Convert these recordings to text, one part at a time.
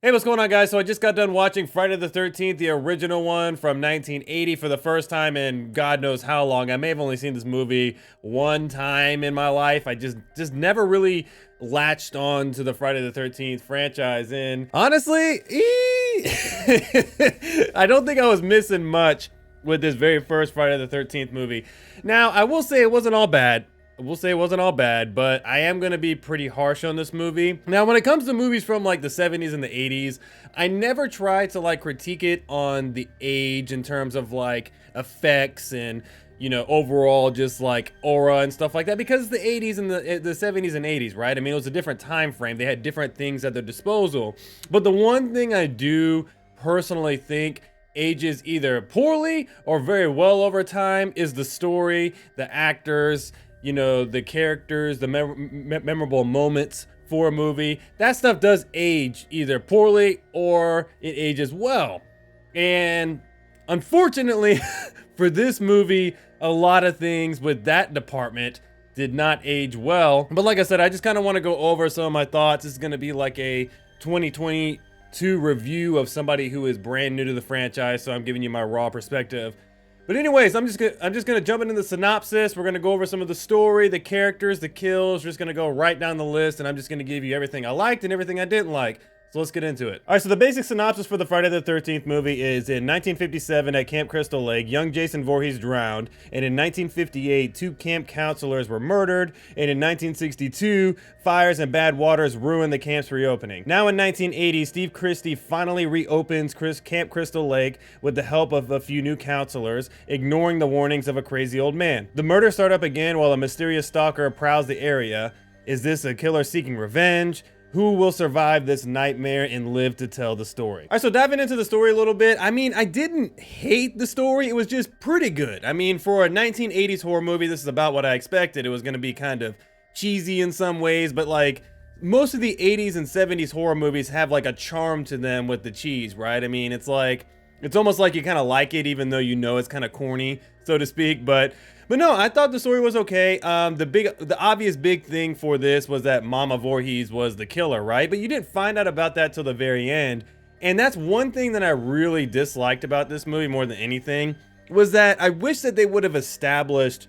Hey, what's going on, guys? So I just got done watching Friday the 13th, the original one from 1980 for the first time in God knows how long. I may have only seen this movie one time in my life. I just never really latched on to the Friday the 13th franchise. And honestly, I don't think I was missing much with this very first Friday the 13th movie. Now, I will say it wasn't all bad. We'll say it wasn't all bad, but I am going to be pretty harsh on this movie. Now, when it comes to movies from like the 70s and the 80s, I never try to like critique it on the age in terms of like effects and, you know, overall just like aura and stuff like that, because it's the 80s and the 70s and 80s, right? I mean, it was a different time frame. They had different things at their disposal. But the one thing I do personally think ages either poorly or very well over time is the story, the actors, you know, the characters, the memorable moments for a movie. That stuff does age either poorly or it ages well. And unfortunately for this movie, a lot of things with that department did not age well. But like I said, I just kind of want to go over some of my thoughts. This is going to be like a 2022 review of somebody who is brand new to the franchise, so I'm giving you my raw perspective. But anyways, I'm just gonna jump into the synopsis. We're gonna go over some of the story, the characters, the kills. We're just gonna go right down the list, and I'm just gonna give you everything I liked and everything I didn't like. So let's get into it. All right, so the basic synopsis for the Friday the 13th movie is in 1957 at Camp Crystal Lake, young Jason Voorhees drowned, and in 1958, two camp counselors were murdered, and in 1962, fires and bad waters ruined the camp's reopening. Now in 1980, Steve Christie finally reopens Camp Crystal Lake with the help of a few new counselors, ignoring the warnings of a crazy old man. The murders start up again while a mysterious stalker prowls the area. Is this a killer seeking revenge? Who will survive this nightmare and live to tell the story? All right, so diving into the story a little bit, I mean, I didn't hate the story. It was just pretty good. I mean, for a 1980s horror movie, this is about what I expected. It was going to be kind of cheesy in some ways, but like most of the 80s and 70s horror movies have like a charm to them with the cheese, right? I mean, it's like, it's almost like you kind of like it, even though you know it's kind of corny, so to speak. But no, I thought the story was okay. The obvious big thing for this was that Mama Voorhees was the killer, right? But you didn't find out about that till the very end. And that's one thing that I really disliked about this movie more than anything, was that I wish that they would have established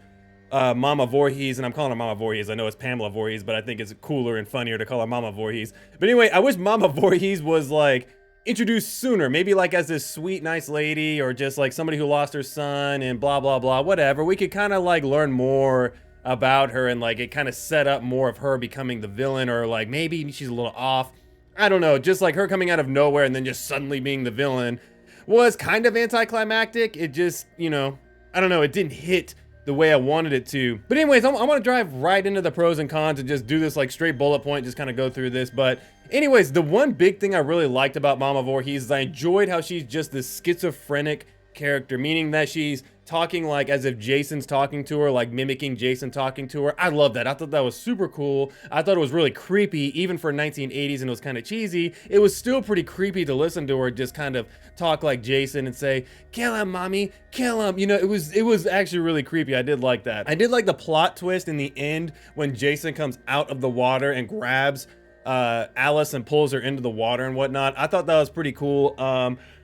Mama Voorhees, and I'm calling her Mama Voorhees. I know it's Pamela Voorhees, but I think it's cooler and funnier to call her Mama Voorhees. But anyway, I wish Mama Voorhees was like introduced sooner, maybe like as this sweet, nice lady, or just like somebody who lost her son and blah, blah, blah, whatever. We could kind of like learn more about her, and like it kind of set up more of her becoming the villain, or like maybe she's a little off. I don't know, just like her coming out of nowhere and then just suddenly being the villain was kind of anticlimactic. It just, you know, I don't know, it didn't hit the way I wanted it to. But anyways, I want to drive right into the pros and cons and just do this like straight bullet point, just kind of go through this. But anyways, the one big thing I really liked about Mama Voorhees is I enjoyed how she's just this schizophrenic character, meaning that she's talking like as if Jason's talking to her, like mimicking Jason talking to her. I love that. I thought that was super cool. I thought it was really creepy, even for 1980s, and it was kind of cheesy. It was still pretty creepy to listen to her just kind of talk like Jason and say, "Kill him, mommy, kill him." You know, it was actually really creepy. I did like that. I did like the plot twist in the end when Jason comes out of the water and grabs Alice and pulls her into the water and whatnot. I thought that was pretty cool.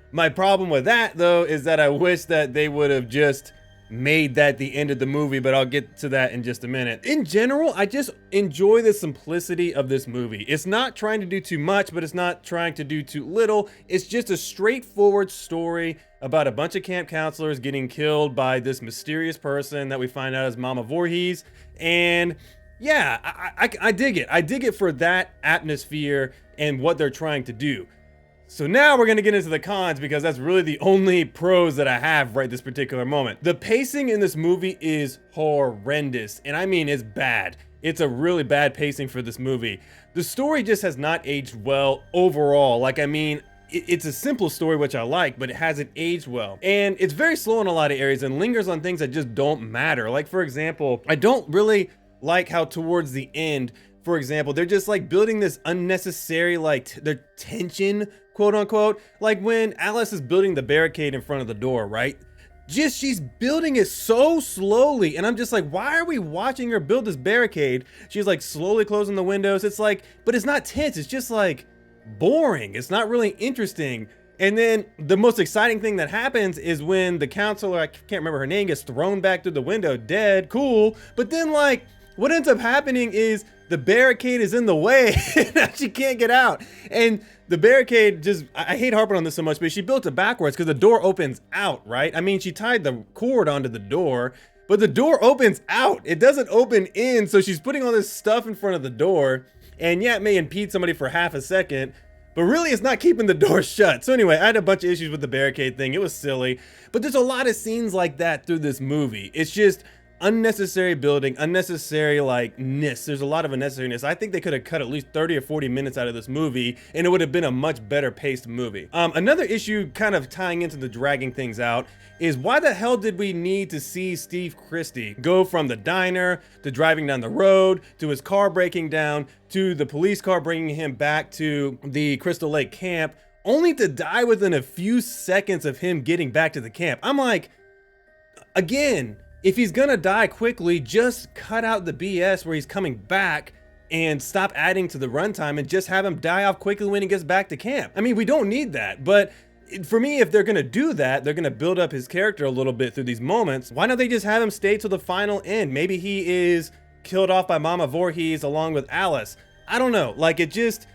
My problem with that, though, is that I wish that they would have just made that the end of the movie, but I'll get to that in just a minute. In general, I just enjoy the simplicity of this movie. It's not trying to do too much, but it's not trying to do too little. It's just a straightforward story about a bunch of camp counselors getting killed by this mysterious person that we find out is Mama Voorhees. And yeah, I dig it. I dig it for that atmosphere and what they're trying to do. So now we're going to get into the cons, because that's really the only pros that I have right this particular moment. The pacing in this movie is horrendous, and I mean it's bad. It's a really bad pacing for this movie. The story just has not aged well overall. Like, I mean, it's a simple story, which I like, but it hasn't aged well. And it's very slow in a lot of areas and lingers on things that just don't matter. Like, for example, I don't really like how towards the end, for example, they're just like building this unnecessary, like their tension, quote unquote, like when Alice is building the barricade in front of the door, right? Just she's building it so slowly, and I'm just like, why are we watching her build this barricade? She's like slowly closing the windows. It's like, but it's not tense. It's just like boring. It's not really interesting. And then the most exciting thing that happens is when the counselor, I can't remember her name, gets thrown back through the window dead. Cool. But then like what ends up happening is the barricade is in the way and she can't get out. And the barricade just, I hate harping on this so much, but she built it backwards because the door opens out, right? I mean, she tied the cord onto the door, but the door opens out. It doesn't open in. So she's putting all this stuff in front of the door. And yeah, it may impede somebody for half a second, but really it's not keeping the door shut. So anyway, I had a bunch of issues with the barricade thing. It was silly, but there's a lot of scenes like that through this movie. It's just unnecessary building, unnecessary like-ness. There's a lot of unnecessariness. I think they could have cut at least 30 or 40 minutes out of this movie and it would have been a much better paced movie. Another issue kind of tying into the dragging things out is why the hell did we need to see Steve Christie go from the diner to driving down the road to his car breaking down to the police car bringing him back to the Crystal Lake camp only to die within a few seconds of him getting back to the camp? I'm like, again, if he's gonna die quickly, just cut out the BS where he's coming back and stop adding to the runtime and just have him die off quickly when he gets back to camp. I mean, we don't need that, but for me, if they're gonna do that, they're gonna build up his character a little bit through these moments. Why don't they just have him stay till the final end? Maybe he is killed off by Mama Voorhees along with Alice. I don't know, like it just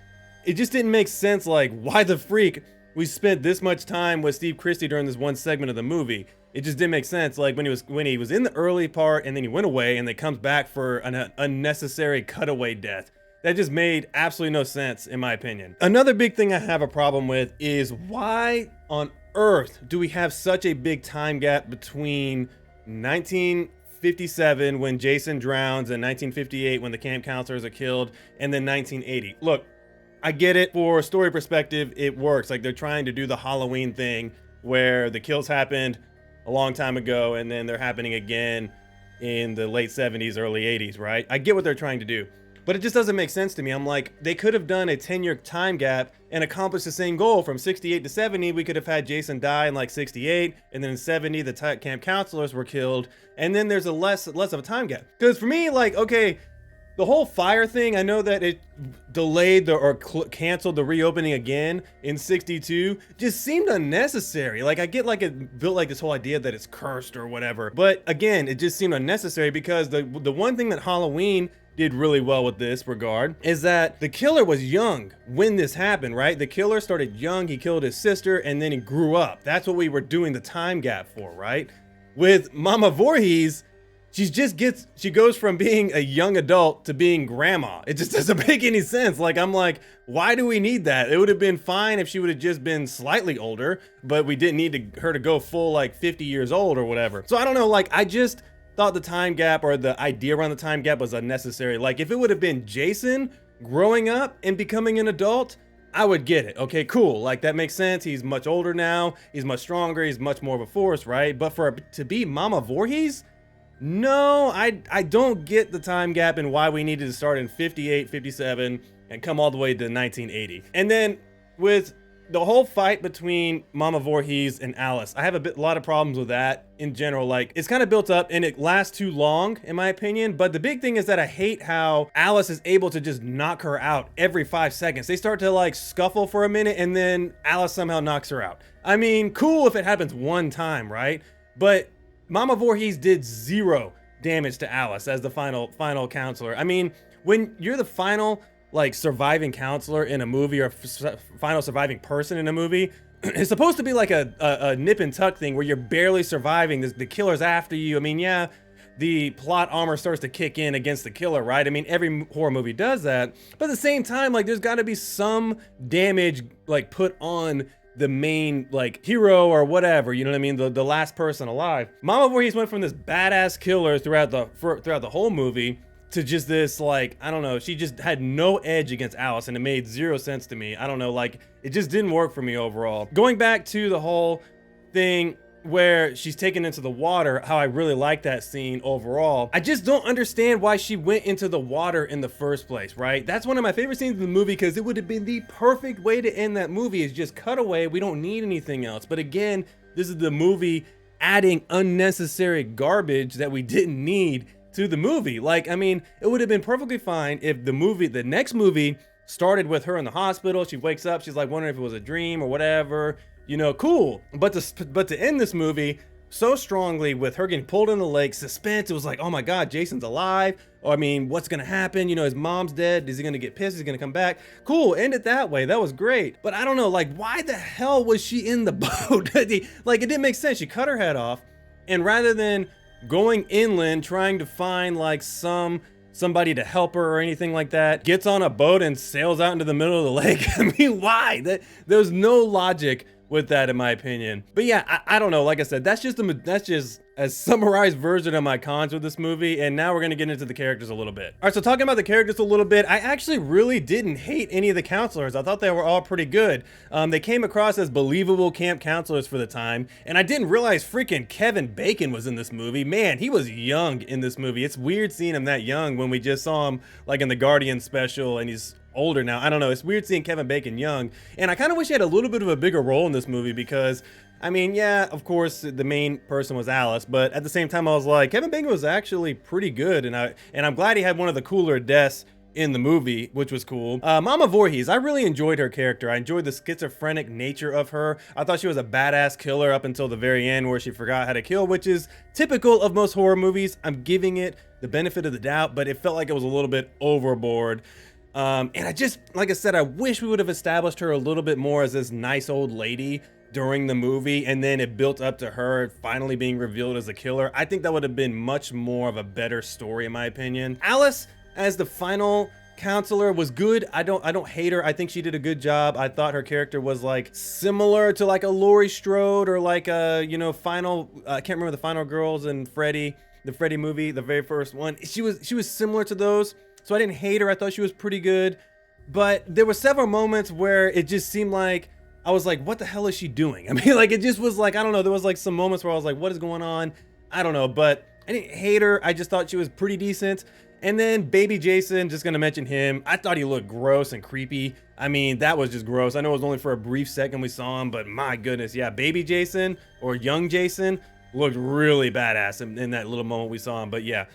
didn't make sense. Like, why the freak we spent this much time with Steve Christie during this one segment of the movie? It just didn't make sense. Like when he was in the early part and then he went away and then comes back for an unnecessary cutaway death. That just made absolutely no sense in my opinion. Another big thing I have a problem with is why on earth do we have such a big time gap between 1957 when Jason drowns and 1958 when the camp counselors are killed and then 1980. Look, I get it, for a story perspective, it works. Like they're trying to do the Halloween thing where the kills happened a long time ago and then they're happening again in the late 70s, early 80s, right? I get what they're trying to do, but it just doesn't make sense to me. I'm like, they could have done a 10-year time gap and accomplished the same goal. From 68 to 70, we could have had Jason die in like 68, and then in 70, the camp counselors were killed, and then there's a less of a time gap. Because for me, like, okay, the whole fire thing, I know that it delayed or canceled the reopening again in 62, just seemed unnecessary. Like I get like it built like this whole idea that it's cursed or whatever, but again, it just seemed unnecessary because the one thing that Halloween did really well with this regard is that the killer was young when this happened, right? The killer started young, he killed his sister, and then he grew up. That's what we were doing the time gap for, right? With Mama Voorhees, she goes from being a young adult to being grandma. It just doesn't make any sense. Like, I'm like, why do we need that? It would have been fine if she would have just been slightly older, but we didn't need her to go full like 50 years old or whatever. So I don't know, like I just thought the time gap or the idea around the time gap was unnecessary. Like if it would have been Jason growing up and becoming an adult, I would get it. Okay, cool. Like that makes sense. He's much older now. He's much stronger. He's much more of a force, right? But to be Mama Voorhees, no, I don't get the time gap and why we needed to start in 58, 57 and come all the way to 1980. And then with the whole fight between Mama Voorhees and Alice, I have a lot of problems with that in general. Like it's kind of built up and it lasts too long in my opinion. But the big thing is that I hate how Alice is able to just knock her out every 5 seconds. They start to like scuffle for a minute and then Alice somehow knocks her out. I mean, cool if it happens one time, right? But Mama Voorhees did 0 damage to Alice as the final counselor. I mean, when you're the final like surviving counselor in a movie or final surviving person in a movie, it's supposed to be like a nip and tuck thing where you're barely surviving. The killer's after you. I mean, yeah, the plot armor starts to kick in against the killer, right? I mean, every horror movie does that, but at the same time, like there's got to be some damage like put on the main like hero or whatever, you know what I mean, the last person alive. Mama Voorhees went from this badass killer throughout the whole movie to just this like, I don't know, she just had no edge against Alice and it made 0 sense to me. I don't know, like it just didn't work for me overall. Going back to the whole thing where she's taken into the water, how I really like that scene overall. I just don't understand why she went into the water in the first place, right? That's one of my favorite scenes in the movie because it would have been the perfect way to end that movie, is just cut away. We don't need anything else. But again, this is the movie adding unnecessary garbage that we didn't need to the movie. Like, I mean, it would have been perfectly fine if the next movie started with her in the hospital. She wakes up, she's like wondering if it was a dream or whatever, you know, cool. But to end this movie so strongly with her getting pulled in the lake, suspense, it was like, oh my God, Jason's alive. Or I mean, what's gonna happen? You know, his mom's dead. Is he gonna get pissed? Is he gonna come back? Cool, end it that way. That was great. But I don't know, like, why the hell was she in the boat? Like, it didn't make sense. She cut her head off, and rather than going inland trying to find like somebody to help her or anything like that, gets on a boat and sails out into the middle of the lake. I mean, why? There's no logic with that, in my opinion. But yeah, I don't know. Like I said, that's just a summarized version of my cons with this movie. And now we're gonna get into the characters a little bit. All right, so talking about the characters a little bit, I actually really didn't hate any of the counselors. I thought they were all pretty good. They came across as believable camp counselors for the time. And I didn't realize freaking Kevin Bacon was in this movie. Man, he was young in this movie. It's weird seeing him that young when we just saw him like in the Guardian special, and he's older now. I don't know, it's weird seeing Kevin Bacon young, and I kind of wish he had a little bit of a bigger role in this movie, because I mean, yeah, of course the main person was Alice, but at the same time I was like, Kevin Bacon was actually pretty good, and I'm glad he had one of the cooler deaths in the movie, which was cool. Mama Voorhees, I really enjoyed her character. I enjoyed the schizophrenic nature of her. I thought she was a badass killer up until the very end where she forgot how to kill, which is typical of most horror movies. I'm giving it the benefit of the doubt, but it felt like it was a little bit overboard. And I just, like I said, I wish we would have established her a little bit more as this nice old lady during the movie, and then it built up to her finally being revealed as a killer. I think that would have been much more of a better story, in my opinion. Alice as the final counselor was good. I don't hate her. I think she did a good job. I thought her character was like similar to like a Laurie Strode or like a, you know, I can't remember the Final Girls and the Freddy movie, the very first one. She was similar to those. So I didn't hate her. I thought she was pretty good. But there were several moments where it just seemed like, I was like, what the hell is she doing? I mean, like, it just was like, I don't know. There was like some moments where I was like, what is going on? I don't know. But I didn't hate her. I just thought she was pretty decent. And then baby Jason, just gonna mention him. I thought he looked gross and creepy. I mean, that was just gross. I know it was only for a brief second we saw him, but my goodness. Yeah, baby Jason or young Jason looked really badass in that little moment we saw him. But yeah.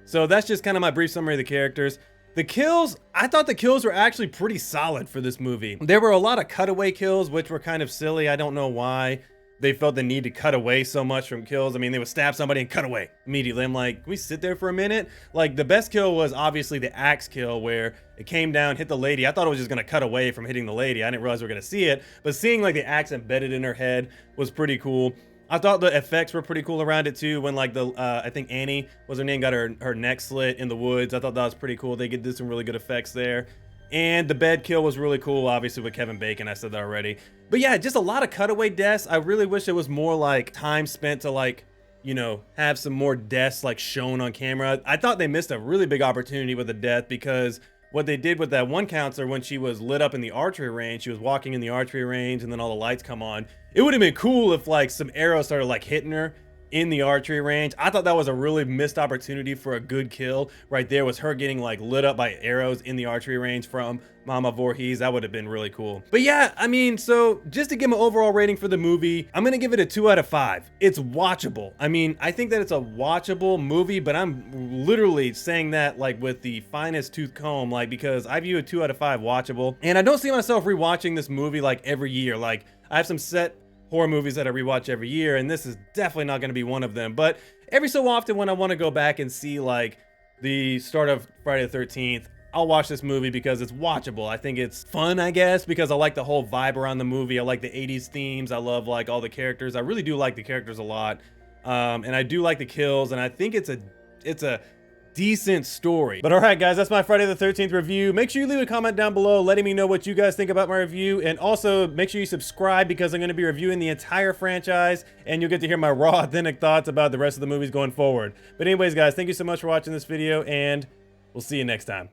So that's just kind of my brief summary of the characters. The kills, I thought the kills were actually pretty solid for this movie. There were a lot of cutaway kills, which were kind of silly. I don't know why they felt the need to cut away so much from kills. I mean, they would stab somebody and cut away immediately. I'm like, can we sit there for a minute? Like, the best kill was obviously the axe kill where it came down, hit the lady. I thought it was just gonna cut away from hitting the lady. I didn't realize we were gonna see it, but seeing like the axe embedded in her head was pretty cool. I thought the effects were pretty cool around it too. When like I think Annie was her name, got her neck slit in the woods. I thought that was pretty cool. They did some really good effects there. And the bed kill was really cool, obviously with Kevin Bacon. I said that already. But yeah, just a lot of cutaway deaths. I really wish it was more like time spent to like, you know, have some more deaths like shown on camera. I thought they missed a really big opportunity with the death, because what they did with that one counselor when she was lit up in the archery range, she was walking in the archery range and then all the lights come on. It would have been cool if like some arrows started like hitting her in the archery range. I thought that was a really missed opportunity for a good kill right there, was her getting like lit up by arrows in the archery range from Mama Voorhees. That would have been really cool. But yeah, I mean, so just to give an overall rating for the movie, I'm gonna give it a 2 out of 5. It's watchable. I mean, I think that it's a watchable movie, but I'm literally saying that like with the finest tooth comb, like, because I view a 2 out of 5 watchable, and I don't see myself rewatching this movie like every year. Like, I have some set horror movies that I rewatch every year, and this is definitely not going to be one of them. But every so often when I want to go back and see like the start of Friday the 13th, I'll watch this movie because it's watchable. I think it's fun, I guess, because I like the whole vibe around the movie. I like the 80s themes. I love like all the characters. I really do like the characters a lot. And I do like the kills, and I think it's a decent story. But all right, guys, that's my Friday the 13th review. Make sure you leave a comment down below letting me know what you guys think about my review, and also make sure you subscribe, because I'm going to be reviewing the entire franchise, and you'll get to hear my raw, authentic thoughts about the rest of the movies going forward. But anyways, guys, thank you so much for watching this video, and we'll see you next time.